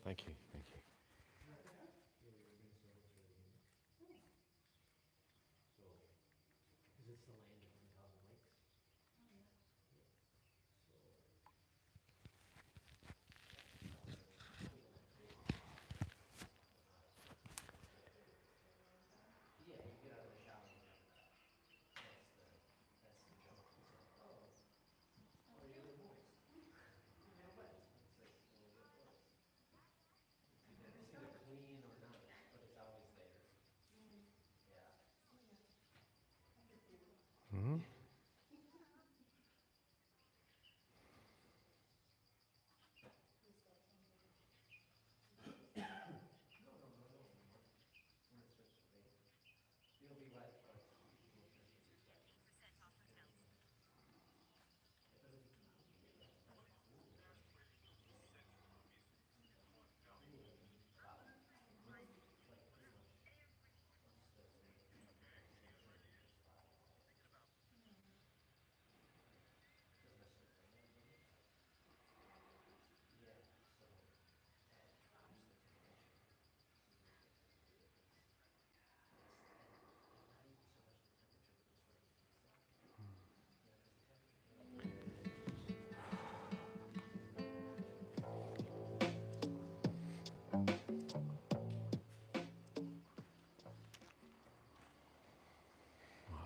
Thank you, thank you. Mm-hmm.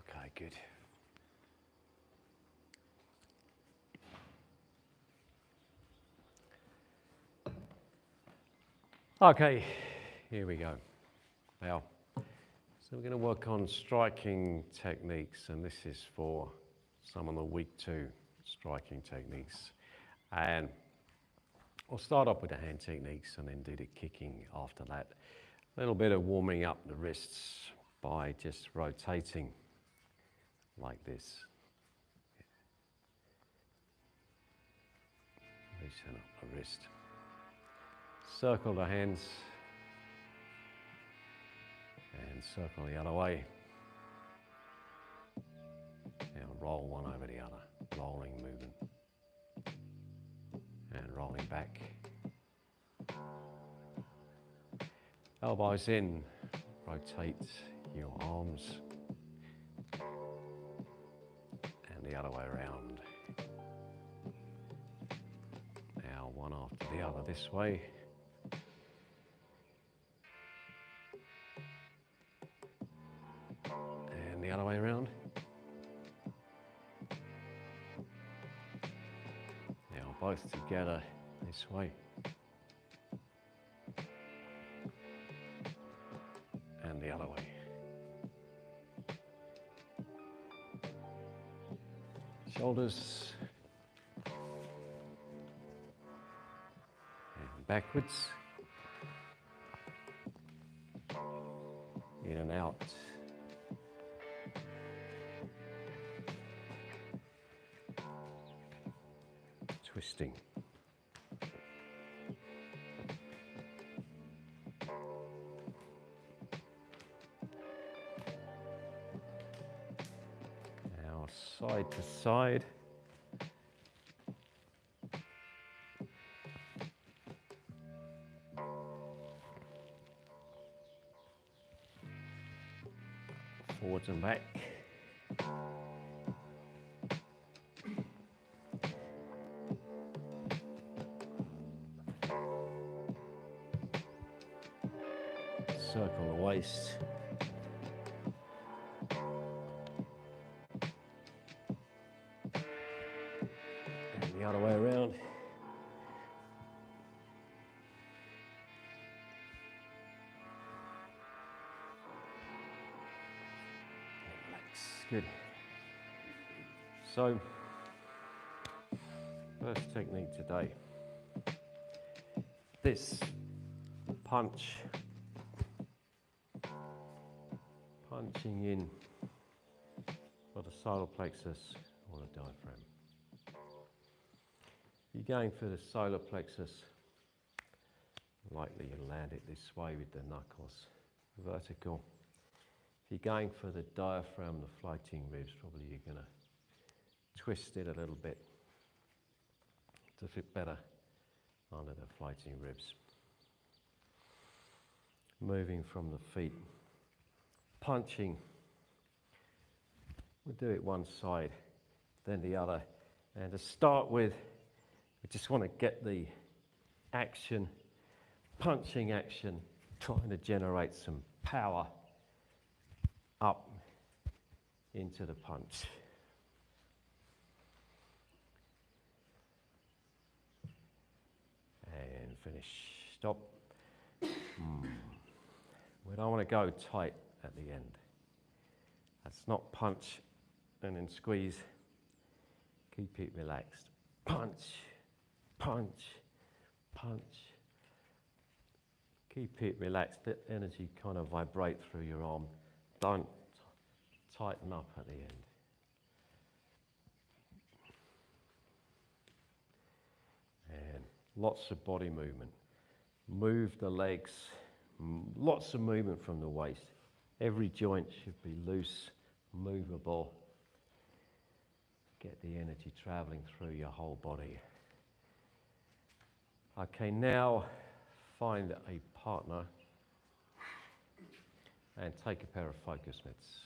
Okay, good. Okay, here we go. Now, so we're going to work on striking techniques, and this is for some of the week 2 striking techniques. And I'll start off with the hand techniques and then do the kicking after that. A little bit of warming up the wrists by just rotating like this. Loosen up the wrist. Circle the hands and circle the other way. Now roll one over the other, rolling movement. And rolling back. Elbows in, rotate your arms. And the other way around. Now one after the other this way. And the other way around. Now both together this way. And the other way. Shoulders. And backwards. In and out. Twisting. Now side to side. Forwards and back. Circle the waist. And the other way around. Relax. Good. So, first technique today. This punch. Punching in for the solar plexus or the diaphragm. If you're going for the solar plexus, likely you'll land it this way with the knuckles vertical. If you're going for the diaphragm, the floating ribs, probably you're going to twist it a little bit to fit better under the floating ribs. moving from the feet, punching. We'll do it one side, then the other. And to start with, we just want to get the action, punching action, trying to generate some power up into the punch. And finish. Stop. We don't want to go tight at the end. That's not punch and then squeeze. Keep it relaxed. Punch, punch, punch. Keep it relaxed. Let energy kind of vibrate through your arm. Don't tighten up at the end. And lots of body movement. Move the legs. Lots of movement from the waist. Every joint should be loose, movable. Get the energy traveling through your whole body. Okay, now find a partner and take a pair of focus mitts.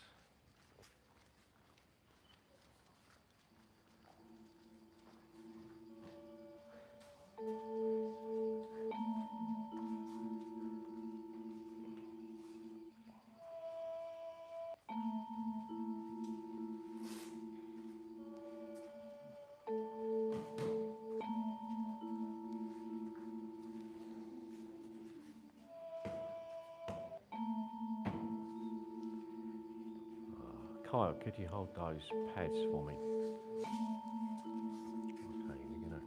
Kyle, could you hold those pads for me? Okay, we're going to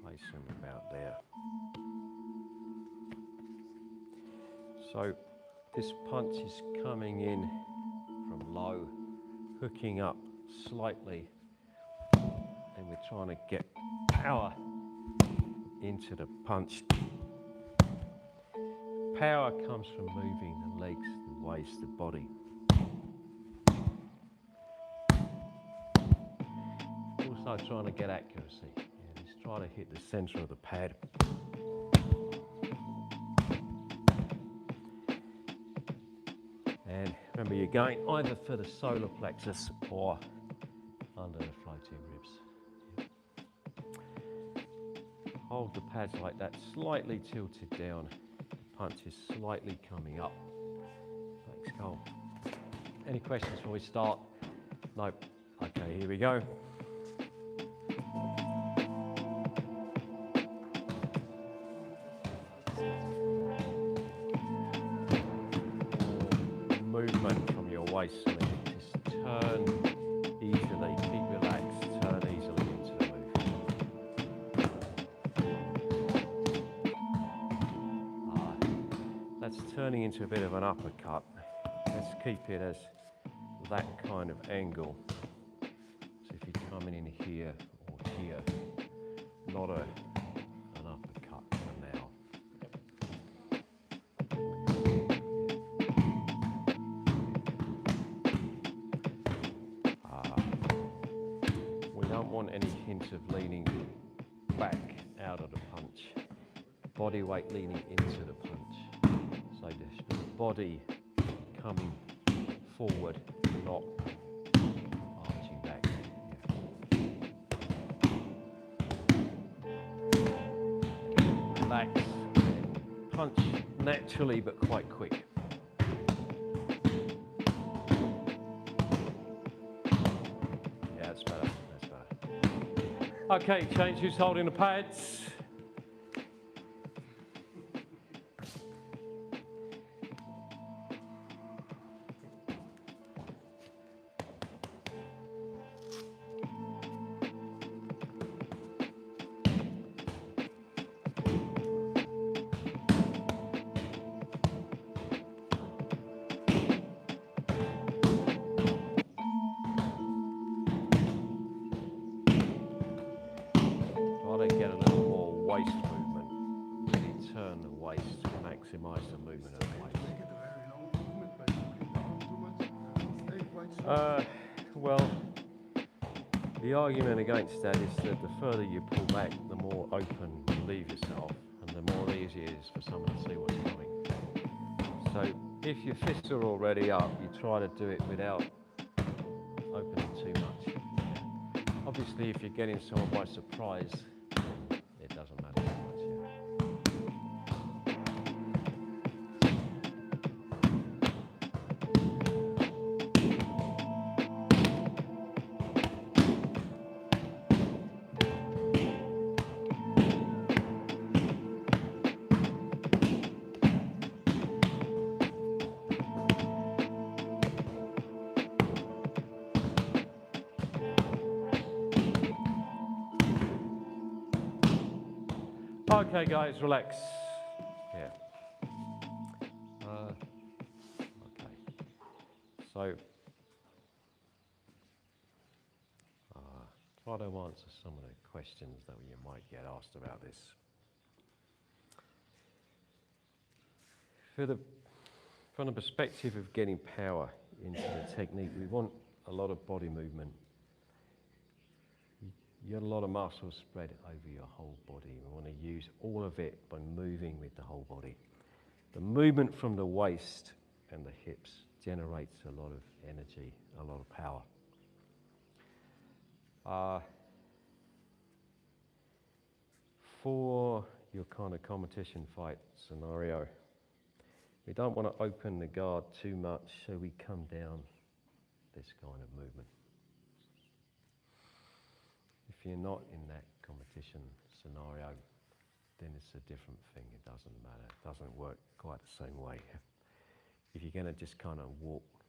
place them about there. So this punch is coming in from low, hooking up slightly, and we're trying to get power into the punch. Power comes from moving the legs, the waist, the body. Also trying to get accuracy. Just try to hit the center of the pad. And remember, you're going either for the solar plexus or under the floating ribs. Hold the pads like that, slightly tilted down. The punch is slightly coming up. Thanks, Cole. Any questions before we start? Nope. Okay, here we go. Movement from your waist, so just turn easily, keep relaxed, turn easily into the move. That's turning into a bit of an uppercut. Let's keep it as that kind of angle. So if you're coming in here or here, not an uppercut for now. We don't want any hint of leaning back out of the punch. Body weight leaning into the punch. So the body coming forward, not arching back. Relax, punch naturally but quite quick. Yeah, that's better, that's better. Okay, change who's holding the pads. Get a little more waist movement. Really turn the waist to maximise the movement of the waist. Well, the argument against that is that the further you pull back, the more open you leave yourself, and the more easy it is for someone to see what's coming. So if your fists are already up, you try to do it without opening too much. Obviously, if you're getting someone by surprise, it doesn't matter too much. Okay, guys, relax. Yeah. Okay. So, try to answer some of the questions that you might get asked about this. From the perspective of getting power into the technique, we want a lot of body movement. You got a lot of muscle spread over your whole body. We want to use all of it by moving with the whole body. The movement from the waist and the hips generates a lot of energy, a lot of power. For your kind of competition fight scenario, we don't want to open the guard too much, so we come down this kind of movement. If you're not in that competition scenario, then it's a different thing. It doesn't matter. It doesn't work quite the same way. If you're going to just kind of walk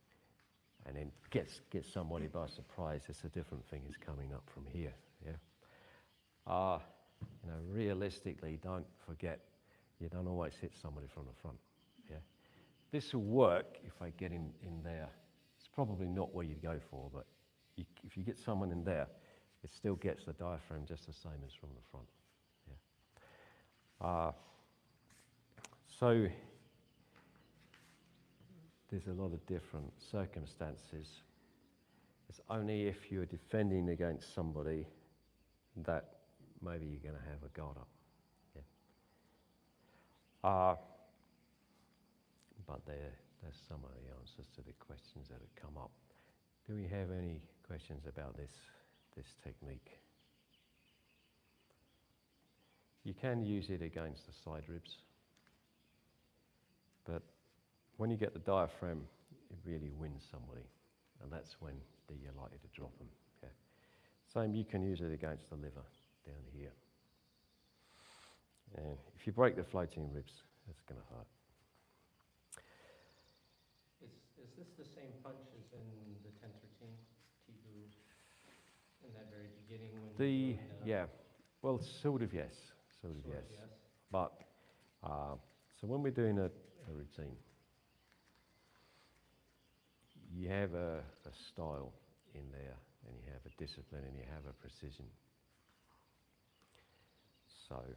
and then get somebody by surprise, it's a different thing. It's coming up from here. Yeah. Realistically, don't forget, you don't always hit somebody from the front. Yeah. This will work if I get in there. It's probably not where you'd go for, but if you get someone in there, it still gets the diaphragm just the same as from the front. Yeah. So there's a lot of different circumstances. It's only if you're defending against somebody that maybe you're going to have a guard up. Yeah. But there's some of the answers to the questions that have come up. Do we have any questions about this technique? You can use it against the side ribs, but when you get the diaphragm, it really wins somebody, and that's when you're likely to drop them. Yeah. Same, you can use it against the liver down here. And if you break the floating ribs, it's going to hurt. Is this the same punch as in the 10-13 Qigong in that very beginning when yeah, well, sort of yes. But so when we're doing a routine, you have a style in there, and you have a discipline, and you have a precision. So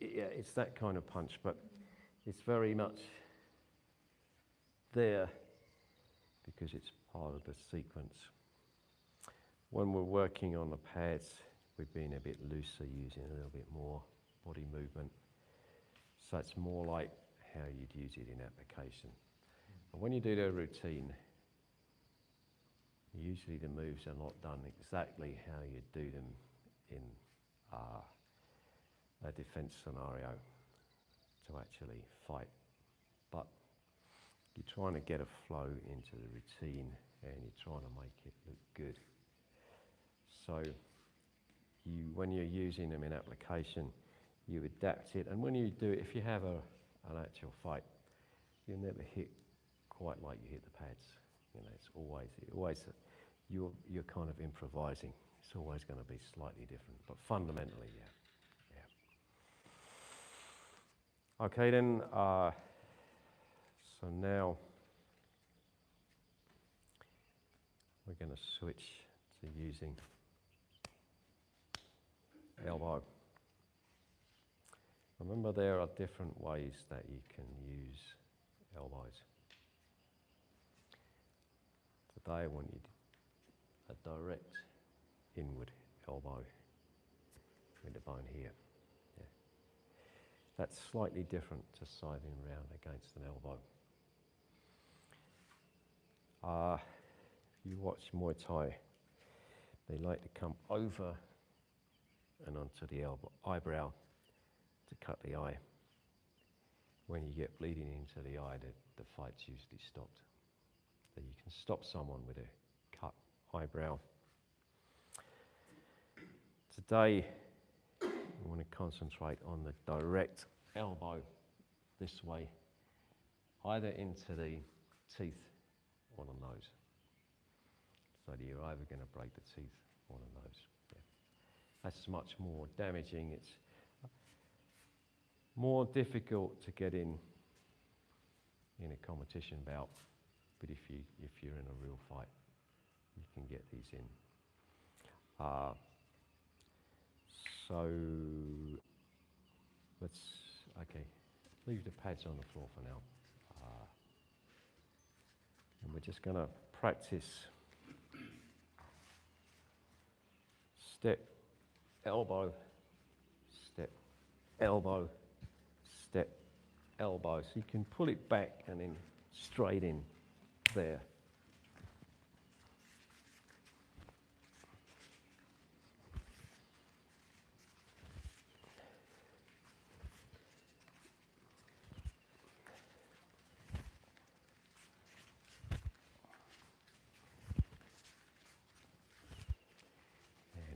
yeah, it's that kind of punch, but it's very much there because it's part of the sequence. When we're working on the pads, we're being a bit looser, using a little bit more body movement. So it's more like how you'd use it in application. And when you do the routine, usually the moves are not done exactly how you do them in a defense scenario to actually fight. But you're trying to get a flow into the routine, and you're trying to make it look good. So when you're using them in application, you adapt it. And when you do it, if you have an actual fight, you'll never hit quite like you hit the pads. It's always you're kind of improvising. It's always going to be slightly different, but fundamentally, yeah. Okay, then. So now we're going to switch to using elbow. Remember, there are different ways that you can use elbows. Today I want you to a direct inward elbow with the bone here. Yeah. That's slightly different to scything round against an elbow. If you watch Muay Thai, they like to come over and onto the eyebrow to cut the eye. When you get bleeding into the eye, the fight's usually stopped. So you can stop someone with a cut eyebrow. Today, we want to concentrate on the direct elbow this way, either into the teeth or the nose. So that you're either going to break the teeth or the nose. Yeah. That's much more damaging. It's more difficult to get in a competition bout, but if you're in a real fight, you can get these in. So let's leave the pads on the floor for now, and we're just going to practice step, elbow, step, elbow, step, elbow. So you can pull it back and then straight in there.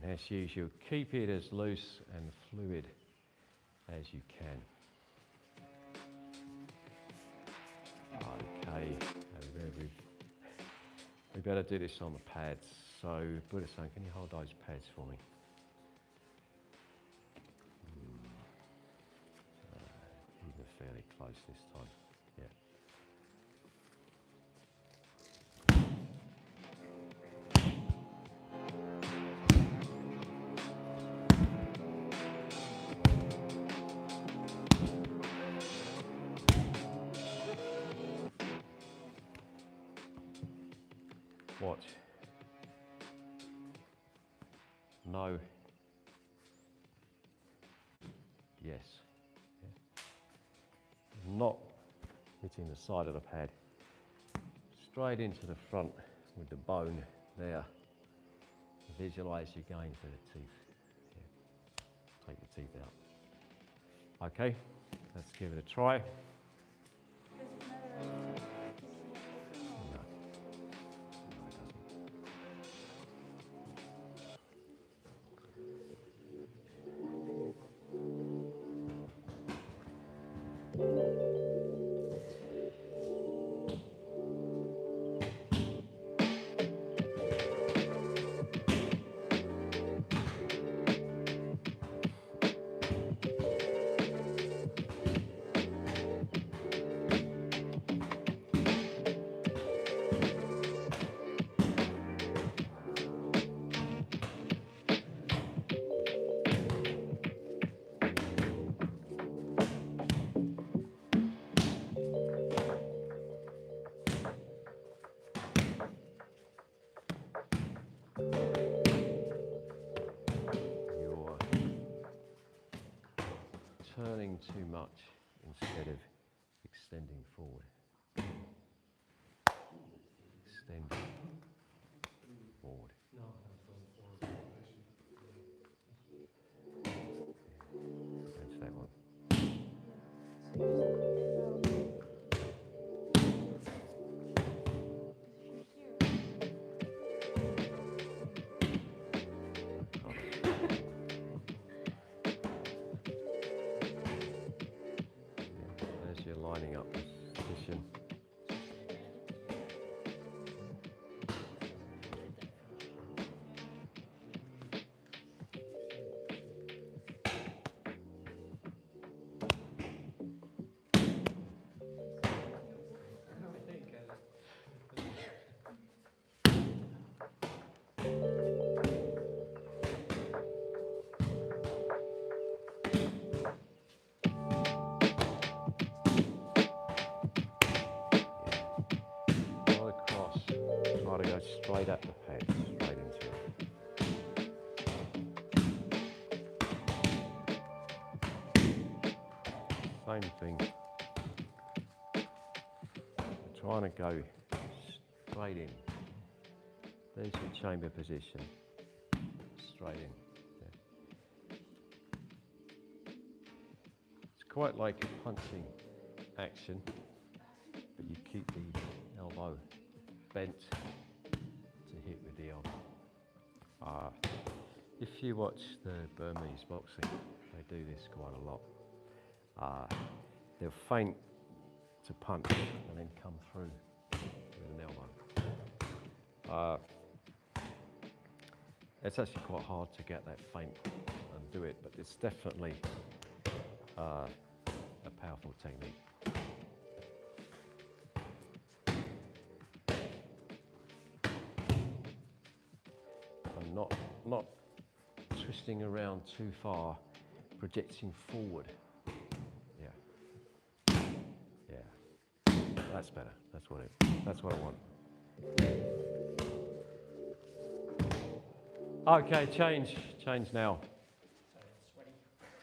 And as usual, keep it as loose and fluid as you can. Okay, we better do this on the pads. So, Buddha-san, can you hold those pads for me? Even fairly close this time. Yeah. Watch. No. Yes. Yeah. Not hitting the side of the pad. Straight into the front with the bone there. Visualize you're going for the teeth. Yeah. Take the teeth out. Okay, let's give it a try. Turning too much instead of extending forward. Extend forward. No, I'm going forward. That's that one. As you're lining up position. Try to go straight at the pad, straight into it. same thing. We're trying to go straight in. There's your chamber position. Straight in. Yeah. It's quite like a punching action, but you keep the elbow bent to hit with the elbow. If you watch the Burmese boxing, they do this quite a lot. They'll feint to punch and then come through with an elbow. It's actually quite hard to get that feint and do it, but it's definitely a powerful technique. And not twisting around too far, projecting forward. Yeah. Yeah. That's better. That's what I want. Okay, change now.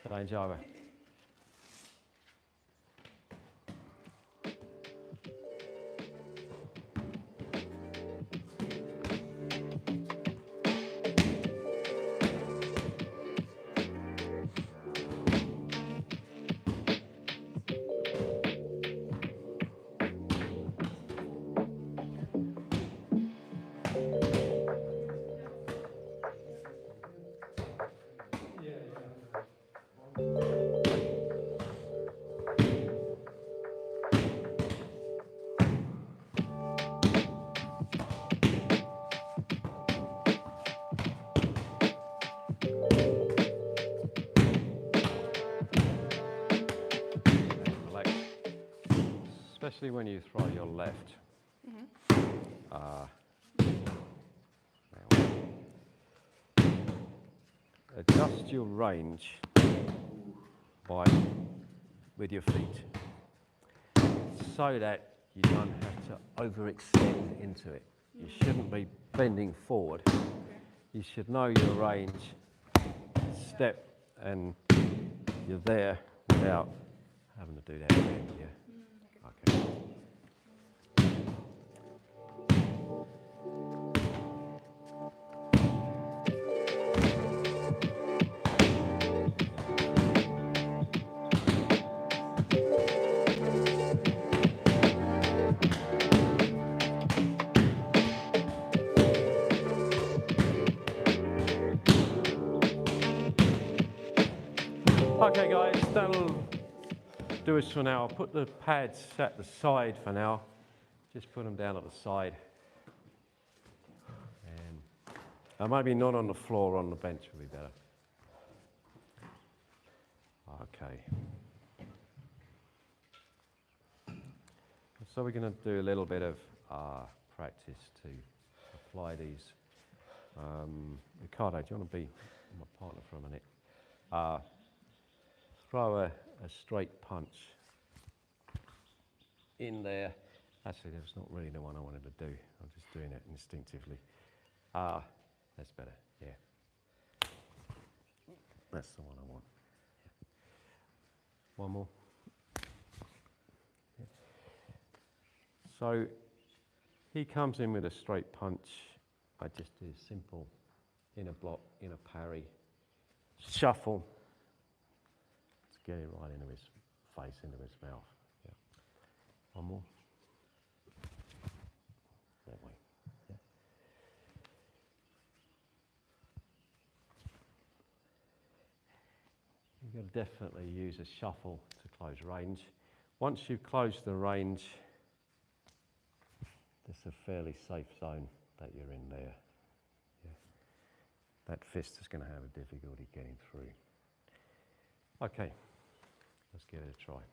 Change over. Relax. Especially when you throw your left. Adjust your range with your feet so that you don't have to overextend into it. You shouldn't be bending forward. You should know your range, step, and you're there without having to do that again. Yeah. Okay. Okay guys, that'll do us for now. I'll put the pads at the side for now. Just put them down at the side. And maybe not on the floor, on the bench would be better. Okay. So we're going to do a little bit of practice to apply these. Ricardo, do you want to be my partner for a minute? Throw a straight punch in there. Actually, that's not really the one I wanted to do. I'm just doing it instinctively. That's better, yeah. That's the one I want. Yeah. One more. Yeah. So he comes in with a straight punch. I just do a simple inner block, inner parry, shuffle. Get it right into his face, into his mouth. Yeah. One more. That way. Yeah. You've got to definitely use a shuffle to close range. Once you've closed the range, there's a fairly safe zone that you're in there. Yeah. That fist is going to have a difficulty getting through. Okay. Let's give it a try.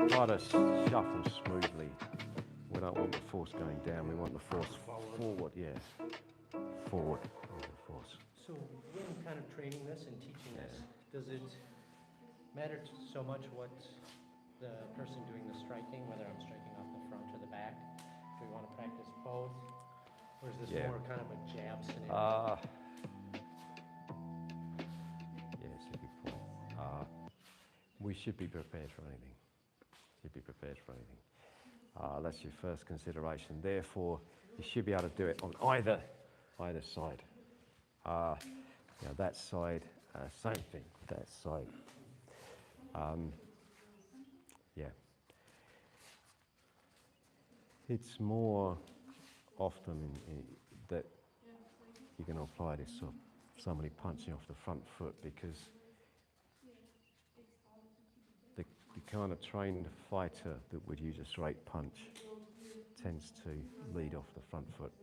try to shuffle smoothly. We don't want the force going down, we want the force forward, yeah. Forward, the force. So when kind of training this and teaching this, does it matter so much what the person doing the striking, whether I'm striking off the front or the back? Do we want to practice both? Or is this more kind of a jab scenario? Yeah, it's a good point. We should be prepared for anything. Should be prepared for anything. That's your first consideration. Therefore, you should be able to do it on either side. That side, same thing. That side. It's more often that you're going to apply this sort of somebody punching off the front foot, because the kind of trained fighter that would use a straight punch tends to lead off the front foot.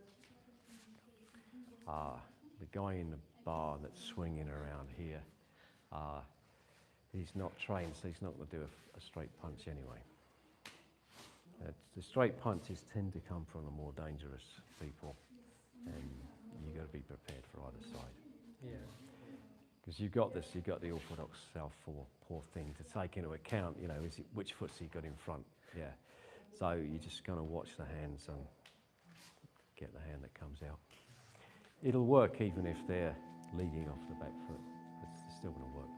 The guy in the bar that's swinging around here, he's not trained, so he's not going to do a straight punch anyway. The straight punches tend to come from the more dangerous people, and you've got to be prepared for either side. Yeah. Because you've got the orthodox southpaw thing to take into account, which foot's he got in front, yeah. So you just kind of watch the hands and get the hand that comes out. It'll work even if they're leading off the back foot. It's still going to work.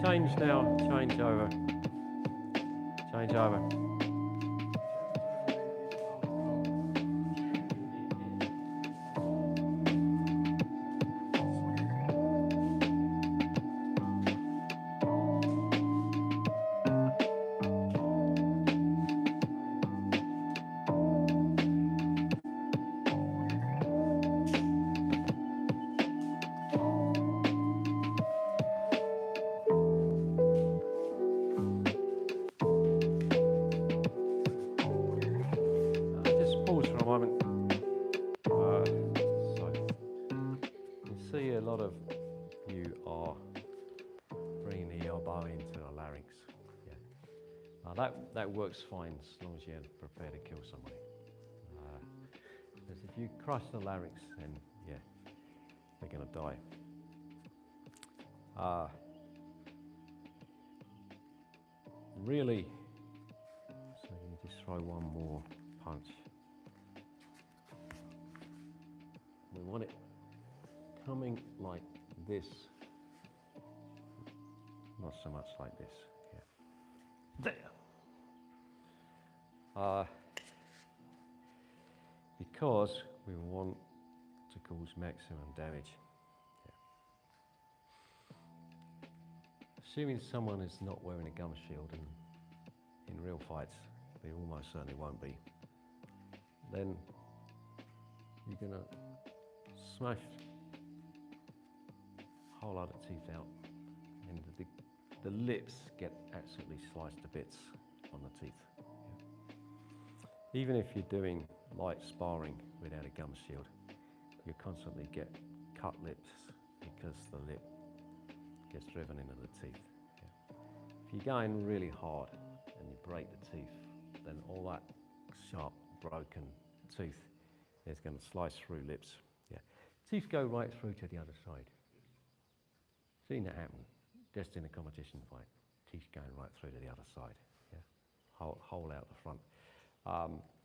Change now, change over. Change over. That works fine as long as you're prepared to kill somebody. Because if you crush the larynx, then they're going to die. Really, so you just throw one more punch. We want it coming like this, not so much like this. There. Because we want to cause maximum damage. Assuming someone is not wearing a gum shield, and in real fights they almost certainly won't be, then you're going to smash a whole lot of teeth out, and the lips get absolutely sliced to bits on the teeth. Even if you're doing light sparring without a gum shield, you constantly get cut lips because the lip gets driven into the teeth. If you're going really hard and you break the teeth, then all that sharp, broken tooth is going to slice through lips. Teeth go right through to the other side. Seen that happen just in a competition fight. Teeth going right through to the other side. Hole out the front.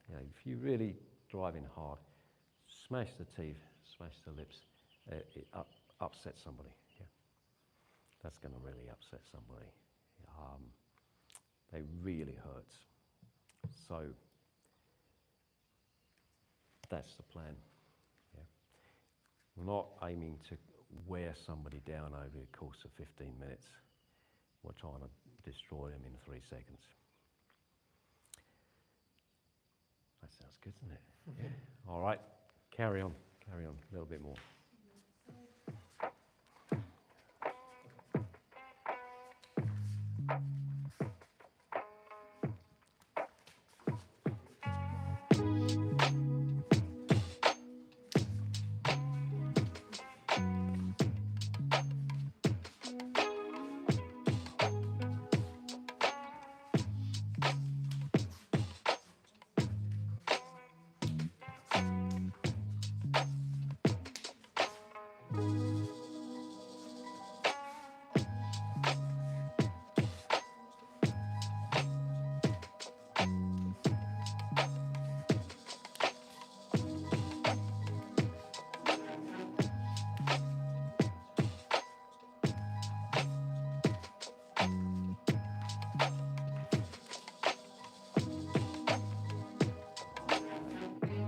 If you're really driving hard, smash the teeth, smash the lips, it upsets somebody. That's going to really upset somebody. They really hurt. So that's the plan. We're not aiming to wear somebody down over the course of 15 minutes. We're trying to destroy them in 3 seconds. That sounds good, doesn't it? All right, Carry on, a little bit more.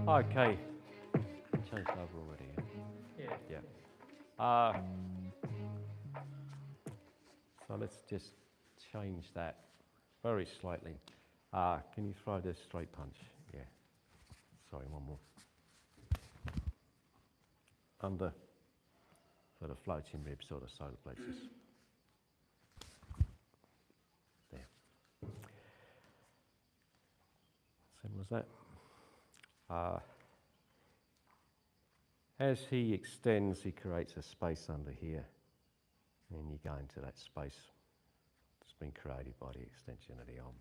Okay, changed over already. Yeah. So let's just change that very slightly. Can you throw this straight punch? Yeah. Sorry, one more. Under for the floating ribs or the solar plexus. There. Simple as that. As he extends, he creates a space under here, and you go into that space that's been created by the extension of the arm.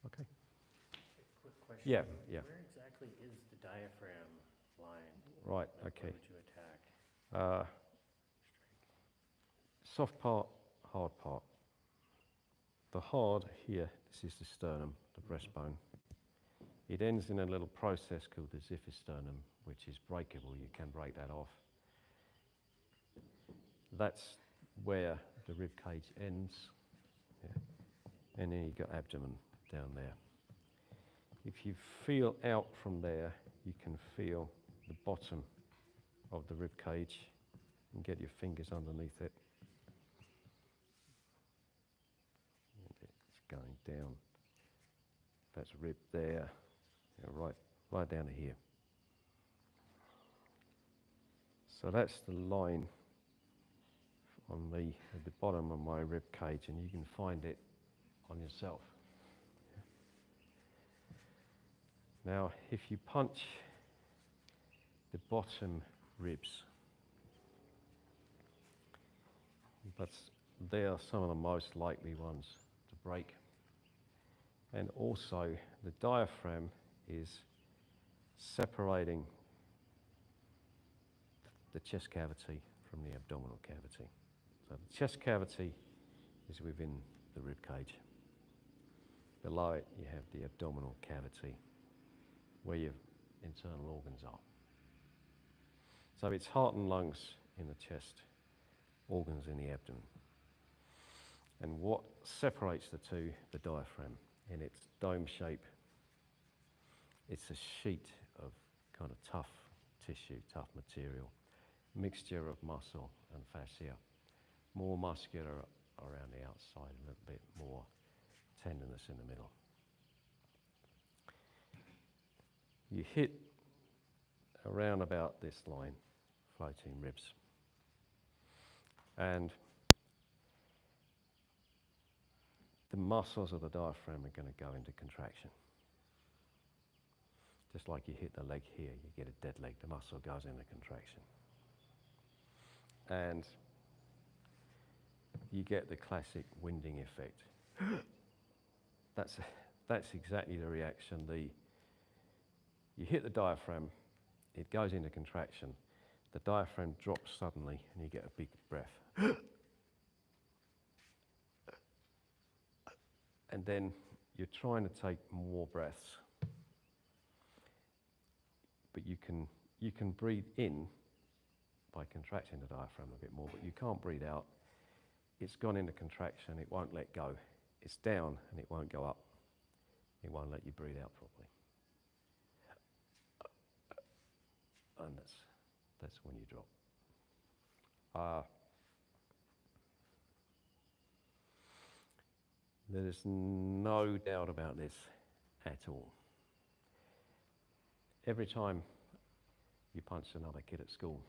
Okay. Quick question. Yeah. Where exactly is the diaphragm line? Right. Like, Okay. where would you attack? Soft part, hard part. The hard here, this is the sternum, the breastbone. It ends in a little process called the xiphisternum, which is breakable. You can break that off. That's where the rib cage ends. Yeah. And then you've got abdomen down there. If you feel out from there, you can feel the bottom of the rib cage and get your fingers underneath it. And it's going down. That's rib there, right down to here. So that's the line on at the bottom of my rib cage, and you can find it on yourself. Now, if you punch the bottom ribs, they are some of the most likely ones to break. And also, the diaphragm is separating the chest cavity from the abdominal cavity. So the chest cavity is within the rib cage. Below it, you have the abdominal cavity, where your internal organs are. So it's heart and lungs in the chest, organs in the abdomen. And what separates the two, the diaphragm, in its dome shape, it's a sheet of kind of tough tissue, tough material, mixture of muscle and fascia, more muscular around the outside, a little bit more tenderness in the middle. You hit around about this line, floating ribs, and the muscles of the diaphragm are going to go into contraction. Just like you hit the leg here, you get a dead leg, the muscle goes into contraction. And you get the classic winding effect. That's exactly the reaction. You hit the diaphragm, it goes into contraction, the diaphragm drops suddenly, and you get a big breath. And then you're trying to take more breaths, but you can breathe in by contracting the diaphragm a bit more, but you can't breathe out. It's gone into contraction, it won't let go. It's down and it won't go up. It won't let you breathe out properly. And that's when you drop. There's no doubt about this at all. Every time you punch another kid at school,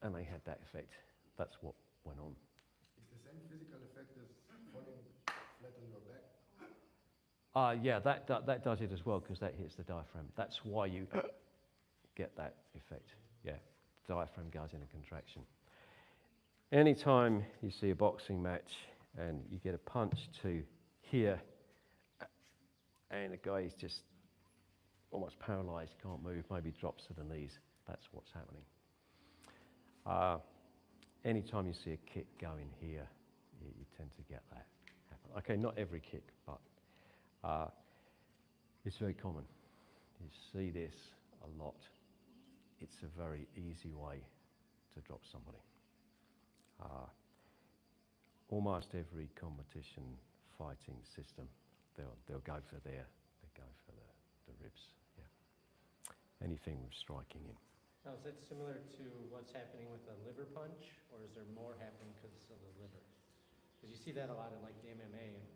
and they had that effect. That's what went on. Is the same physical effect as falling flat on your back? Yeah, that does it as well, because that hits the diaphragm. That's why you get that effect. Yeah, diaphragm goes into contraction. Anytime you see a boxing match and you get a punch to here, and the guy is just almost paralysed, can't move, maybe drops to the knees, that's what's happening. Anytime you see a kick going here, you tend to get that happen. Okay, not every kick, but it's very common. You see this a lot. It's a very easy way to drop somebody. Almost every competition fighting system, they'll go for the ribs. Yeah. Anything with striking in. Now, is that similar to what's happening with a liver punch, or is there more happening because of the liver? Because you see that a lot in like the MMA and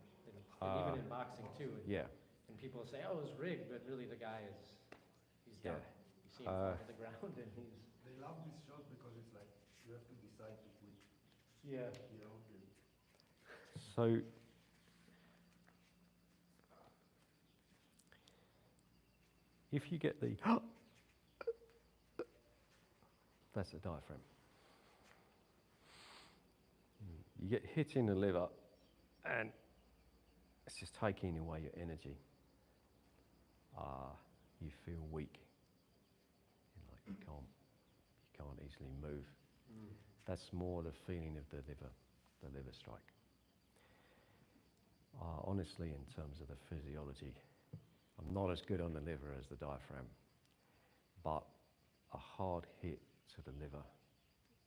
even in boxing too. And, Yeah. and people say, "Oh, it was rigged," but really the guy he's done. You see him fall to the ground, and he's. They love this shot because it's like you have to decide to quit. Yeah. You know. So if you get the that's the diaphragm. You get hit in the liver, and it's just taking away your energy. You feel weak. You can't easily move. That's more the feeling of the liver strike. Honestly, in terms of the physiology, I'm not as good on the liver as the diaphragm, but a hard hit to the liver,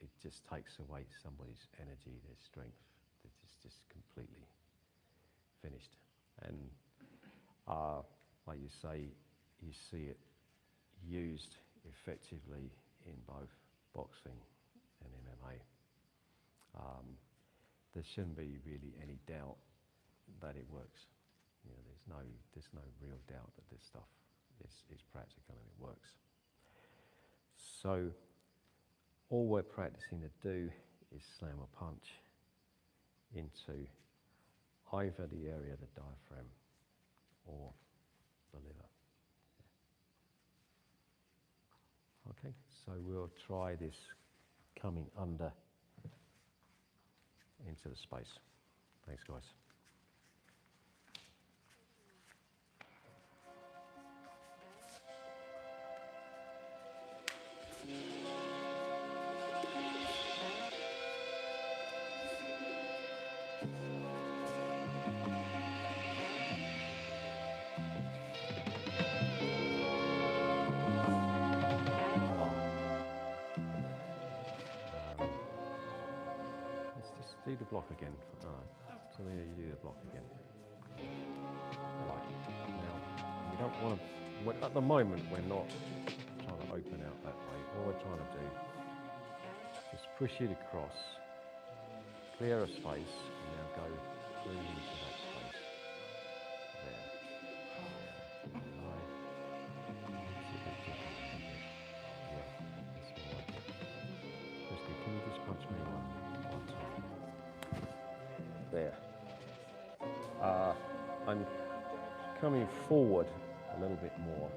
it just takes away somebody's energy, their strength. It's just completely finished. And like you say, you see it used effectively in both boxing and MMA. There shouldn't be really any doubt that it works. You know, there's no real doubt that this stuff is practical and it works. So all we're practicing to do is slam a punch into either the area of the diaphragm or the liver. Okay, so we'll try this coming under into the space. Thanks, guys. Do the block again. So then you do the block again. Right. Now, you don't want to, at the moment we're not trying to open out that way. All we're trying to do is just push it across, clear a space, and now go through into that space. There. Right. It's a bit different. Yeah, that's more like it. Christy, can you just punch me one time? There. I'm coming forward a little bit more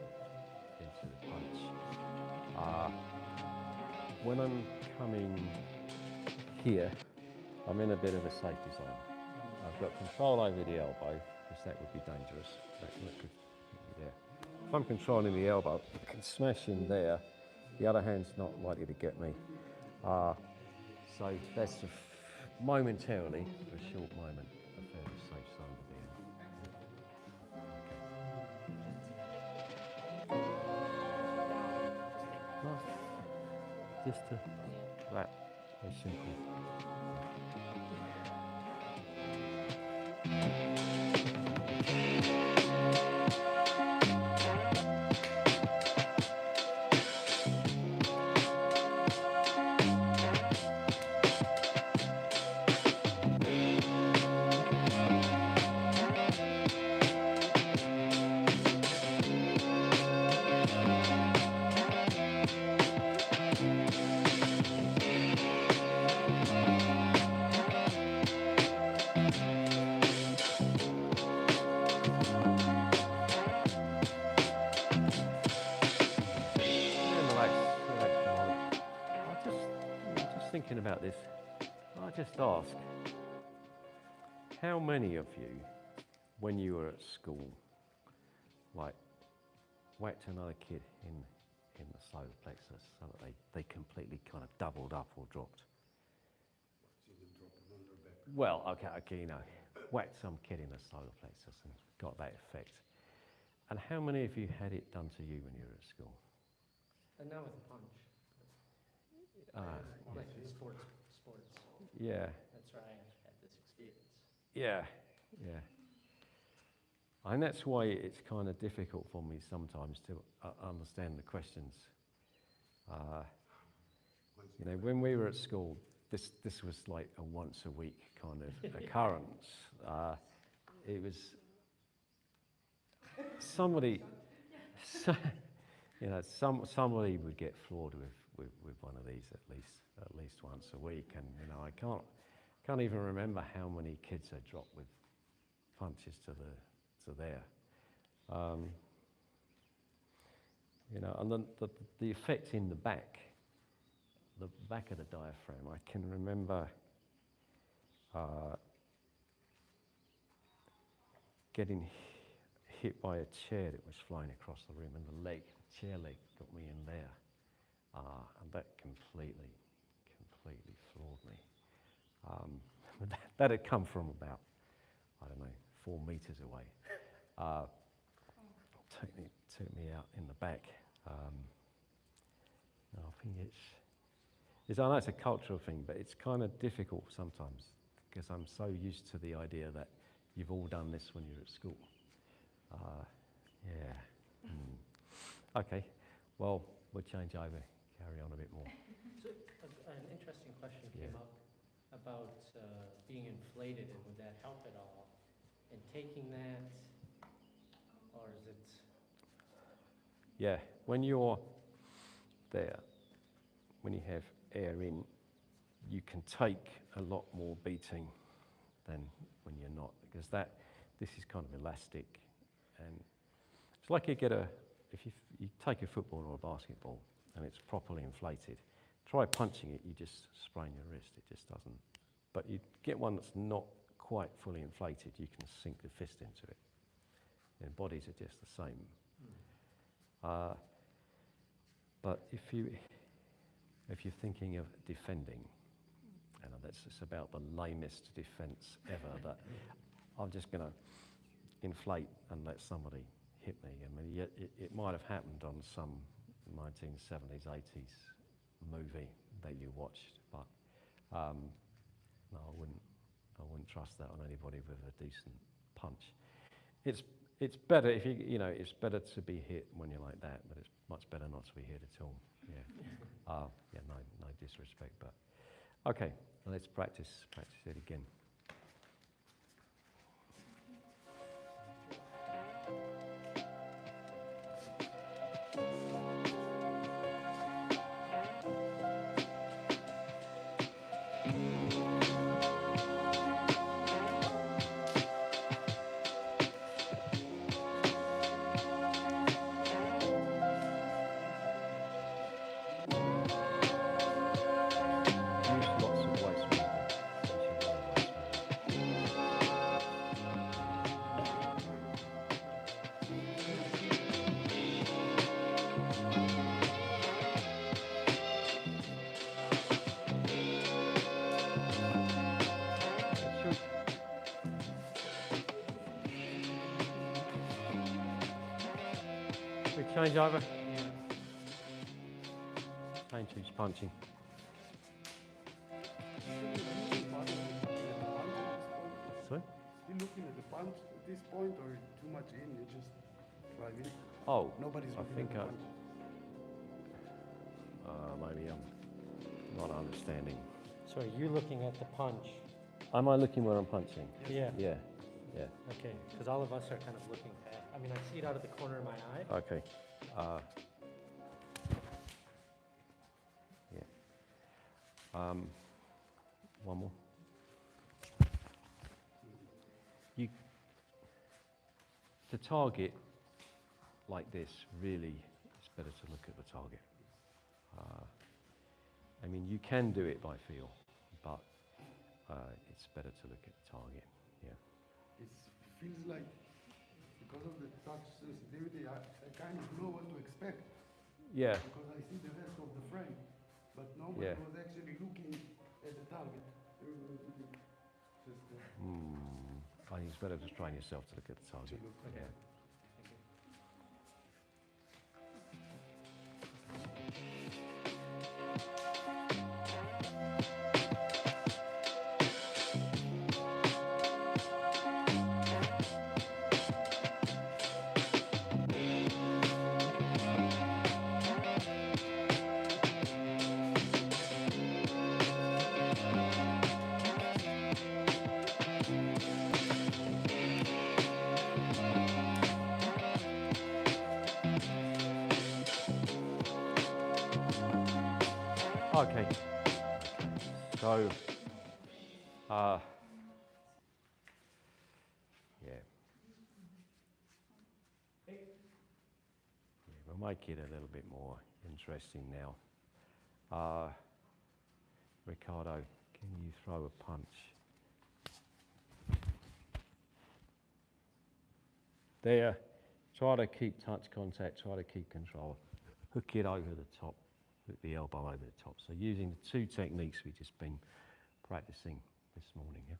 into the punch. When I'm coming here, I'm in a bit of a safety zone. I've got control over the elbow, because that would be dangerous. That could hit me there. If I'm controlling the elbow, I can smash in there. The other hand's not likely to get me. So that's momentarily, for a short moment, a fairly safe zone to be in. Okay. Nice. Just to that, very simple. thinking about this, I just ask, how many of you, when you were at school, like, whacked another kid in the solar plexus so that they completely kind of doubled up or dropped? You will drop it on their back. Well, okay, you know, whacked some kid in the solar plexus and got that effect. And how many of you had it done to you when you were at school? And now with a punch, Uh, like in sports. yeah, That's where I have had this experience. yeah. And that's why it's kind of difficult for me sometimes to understand the questions. You know, when we were at school, this was like a once a week kind of occurrence. It was somebody, you know, somebody would get floored with one of these at least once a week, and you know, I can't even remember how many kids I dropped with punches to there. You know, and then the effect in the back of the diaphragm, I can remember getting hit by a chair that was flying across the room, and the chair leg got me in there, and that completely floored me. That had come from about, I don't know, 4 meters away. Took me out in the back. I think I know it's a cultural thing, but it's kind of difficult sometimes because I'm so used to the idea that you've all done this when you're at school. Okay, well, we'll change over, carry on a bit more. So an interesting question came up about being inflated, and would that help at all in taking that, or is it? Yeah, when you're there, when you have air in, you can take a lot more beating than when you're not, because this is kind of elastic, and it's like if you take a football or a basketball and it's properly inflated, try punching it, you just sprain your wrist, it just doesn't. But you get one that's not quite fully inflated, you can sink the fist into it. And bodies are just the same. But if you're thinking of defending, and it's about the lamest defence ever, that I'm just going to inflate and let somebody hit me. I mean, it might have happened on some 1970s, 80s movie that you watched, but no, I wouldn't trust that on anybody with a decent punch. It's better if it's better to be hit when you're like that, but it's much better not to be hit at all. Yeah. No disrespect, but okay, let's practice it again. We change over. Change who's punching. Sorry? You looking at the punch at this point, or too much in? You just drive in. Oh, Nobody's I looking think at the punch. maybe I'm not understanding. So are you looking at the punch? Am I looking where I'm punching? Yeah. Yeah. Okay, because all of us are kind of looking past. I mean, I see it out of the corner of my eye. Okay. One more. To target like this, really, it's better to look at the target. I mean, you can do it by feel, but it's better to look at the target. Yeah. It feels like, because of the touch sensitivity, I kind of know what to expect. Yeah. Because I see the rest of the frame. But nobody Yeah. was actually looking at the target. Just, I think it's better to train yourself to look at the target. look. Yeah. Thank you. Okay. So, yeah. We'll make it a little bit more interesting now. Ricardo, can you throw a punch? There. Try to keep touch contact, try to keep control. Hook it over the top, hook the elbow over the top. So using the two techniques we've just been practicing this morning. Yeah?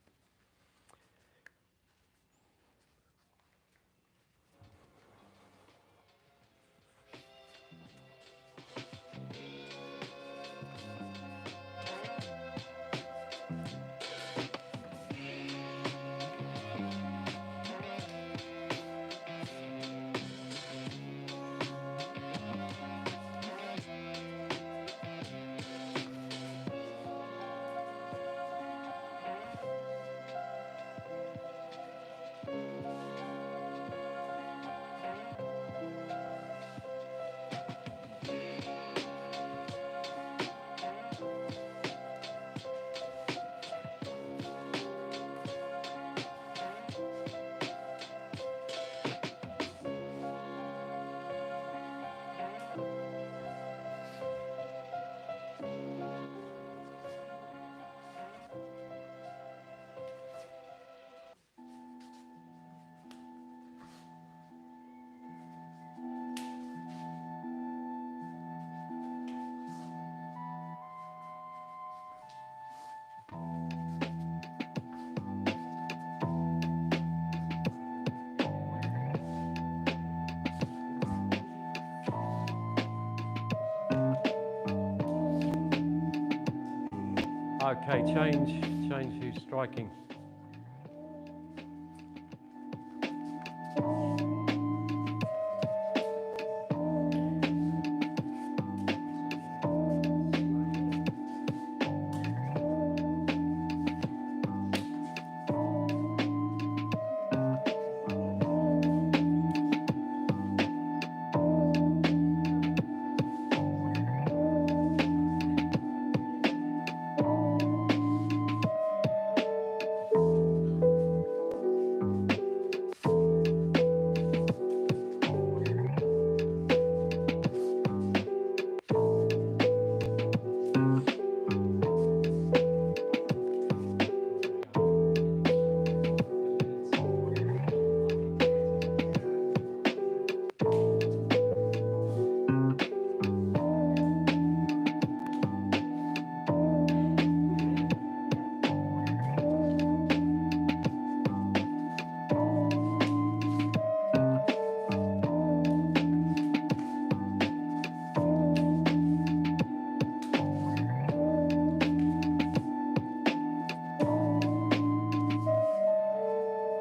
Okay, change who's striking.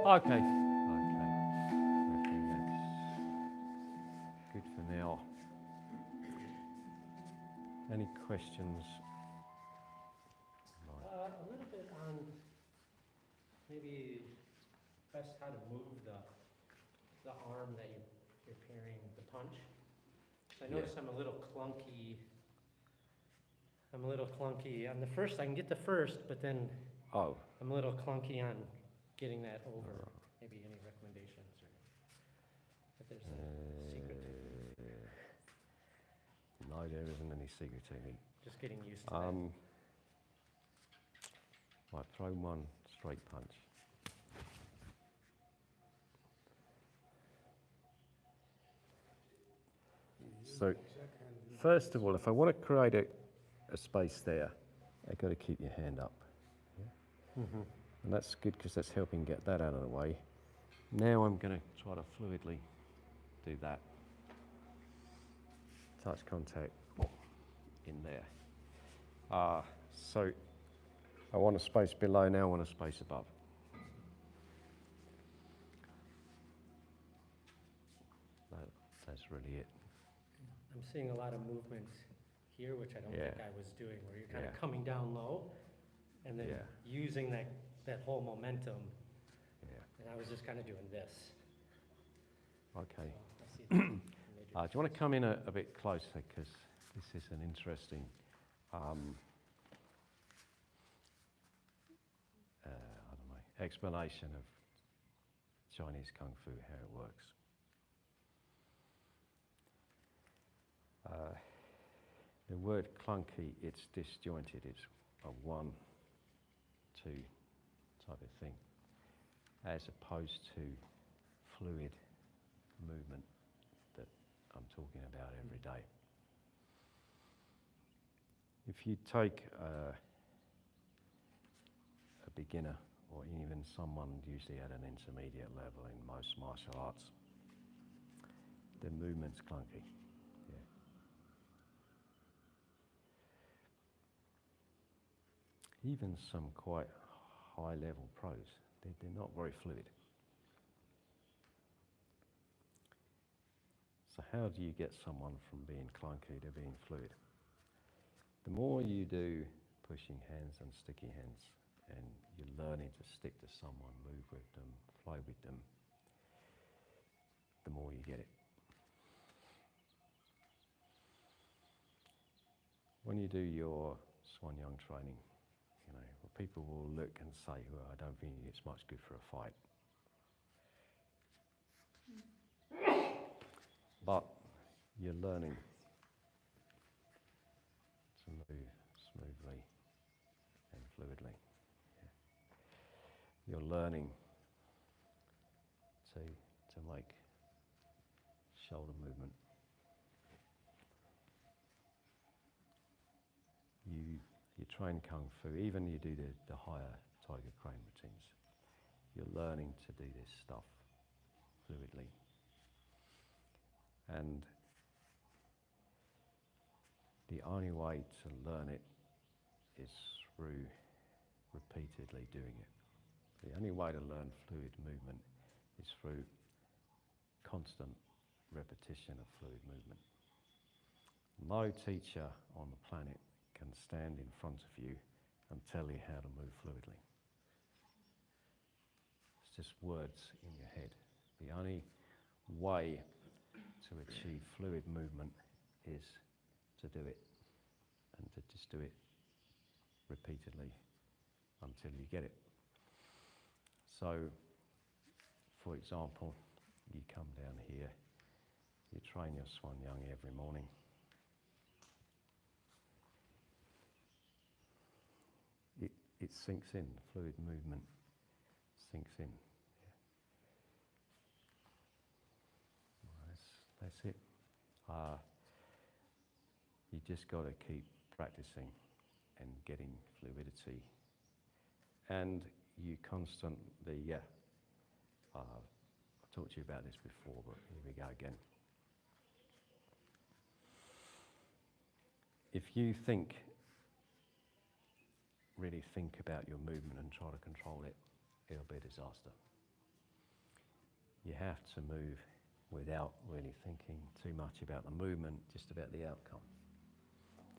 Okay. Okay. I think that's good for now. Any questions? A little bit on maybe best how to move the arm that you're parrying the punch. So I Yeah. notice I'm a little clunky. I'm a little clunky on the first. I can get the first, but then Oh, I'm a little clunky on getting that over. Maybe any recommendations or if there's a secret technique. No, there isn't any secret technique. Just getting used to that. Right, throw one straight punch. So, first of all, if I want to create a space there, I've got to keep your hand up. Yeah? And that's good because that's helping get that out of the way. Now I'm going to try to fluidly do that. Touch contact in there. So I want a space below, now I want a space above. That's really it. I'm seeing a lot of movement here, which I don't think I was doing, where you're kind of coming down low and then using that whole momentum. Yeah. And I was just kind of doing this. Okay. So I see the major Do you want to come in a bit closer, because this is an interesting I don't know, explanation of Chinese Kung Fu, how it works. The word clunky, it's disjointed, it's a 1, 2 type of thing, as opposed to fluid movement that I'm talking about every day. If you take a beginner, or even someone usually at an intermediate level in most martial arts, the movement's clunky. Even some quite high-level pros, they're not very fluid. So how do you get someone from being clunky to being fluid? The more you do pushing hands and sticky hands, and you're learning to stick to someone, move with them, flow with them, the more you get it. When you do your Swan Yang training, you know, people will look and say, well, I don't think it's much good for a fight. But you're learning to move smoothly and fluidly. Yeah. You're learning to make shoulder movement. You train Kung Fu, even you do the higher Tiger Crane routines, you're learning to do this stuff fluidly. And the only way to learn it is through repeatedly doing it. The only way to learn fluid movement is through constant repetition of fluid movement. No teacher on the planet can stand in front of you and tell you how to move fluidly. It's just words in your head. The only way to achieve fluid movement is to do it, and to just do it repeatedly until you get it. So, for example, you come down here, you train your Swan Yang every morning. It sinks in, fluid movement sinks in. Yeah. That's it. You just got to keep practicing and getting fluidity. And you constantly, I've talked to you about this before, but here we go again. If you really think about your movement and try to control it, it'll be a disaster. You have to move without really thinking too much about the movement, just about the outcome.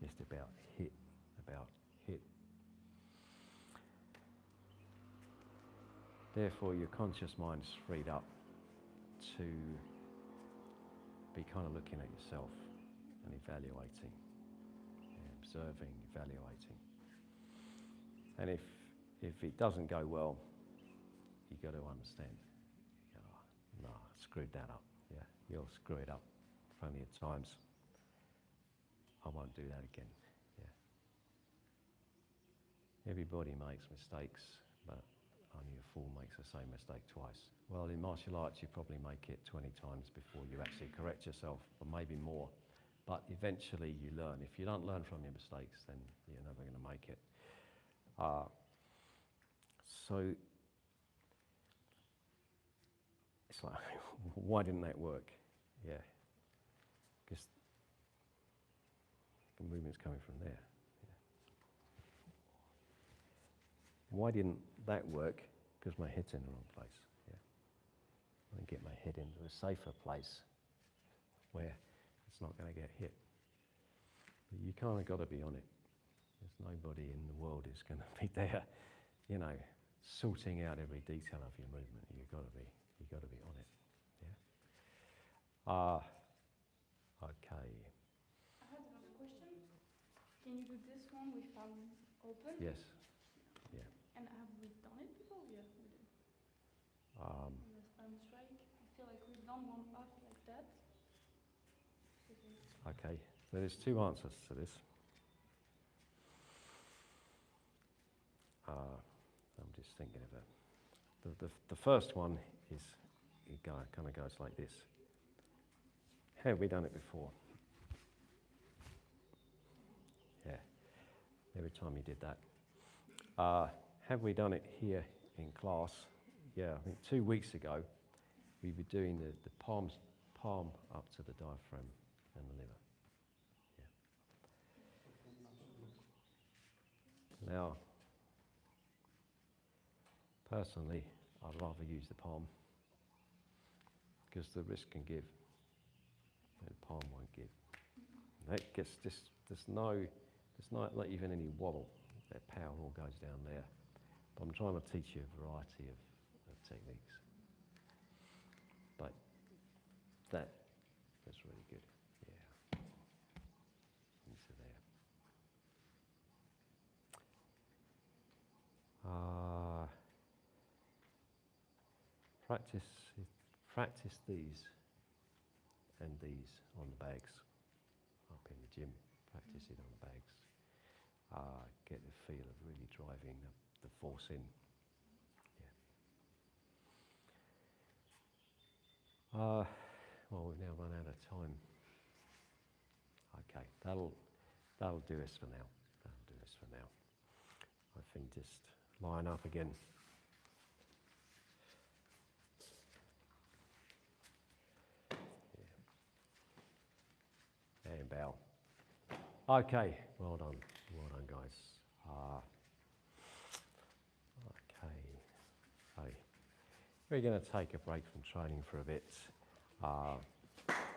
Just about hit. Therefore, your conscious mind is freed up to be kind of looking at yourself and evaluating, observing, evaluating. And if it doesn't go well, you've got to understand, no, I screwed that up. Yeah, you'll screw it up plenty of times. won't do that again. Yeah. Everybody makes mistakes, but only a fool makes the same mistake twice. Well, in martial arts, you probably make it 20 times before you actually correct yourself, or maybe more. But eventually you learn. If you don't learn from your mistakes, then you're never going to make it. So it's like, why didn't that work? Yeah, because the movement's coming from there. Yeah. Why didn't that work? Because my head's in the wrong place. Yeah, I can get my head into a safer place where it's not going to get hit. But you kind of got to be on it. There's nobody in the world who's going to be there, you know, sorting out every detail of your movement. You've got to be on it. Yeah. Okay. I had another question. Can you do this one with palm open? Yes. Yeah. And have we done it before? Yeah, we did. On the palm strike. I feel like we've done one up like that. Okay. So there's two answers to this. I'm just thinking of it. The first one is, it kind of goes like this. Have we done it before? Yeah, every time you did that. Have we done it here in class? Yeah, I think 2 weeks ago, we were doing the palm up to the diaphragm and the liver. Yeah. Now, personally, I'd rather use the palm because the wrist can give, and the palm won't give. That gets there's not even any wobble. That power all goes down there. But I'm trying to teach you a variety of techniques. But that's really good. Yeah. Into there. Practice these and these on the bags. Up in the gym, practice it on the bags. Get the feel of really driving the force in. Yeah. Well, we've now run out of time. Okay, that'll do us for now. That'll do us for now. I think just line up again. Yeah. And bow. Okay, well done guys. Okay, so we're going to take a break from training for a bit.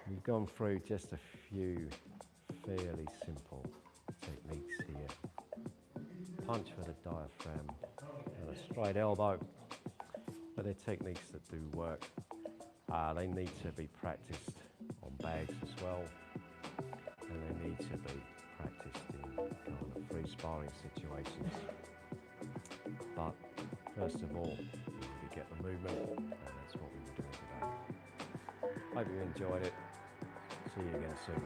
We've gone through just a few fairly simple techniques here. Punch for the diaphragm and a straight elbow, but they're techniques that do work. They need to be practiced on bags as well, and they need to be practiced in kind of free sparring situations. But first of all, you need to get the movement, and that's what we were doing today. Hope you enjoyed it. See you again soon.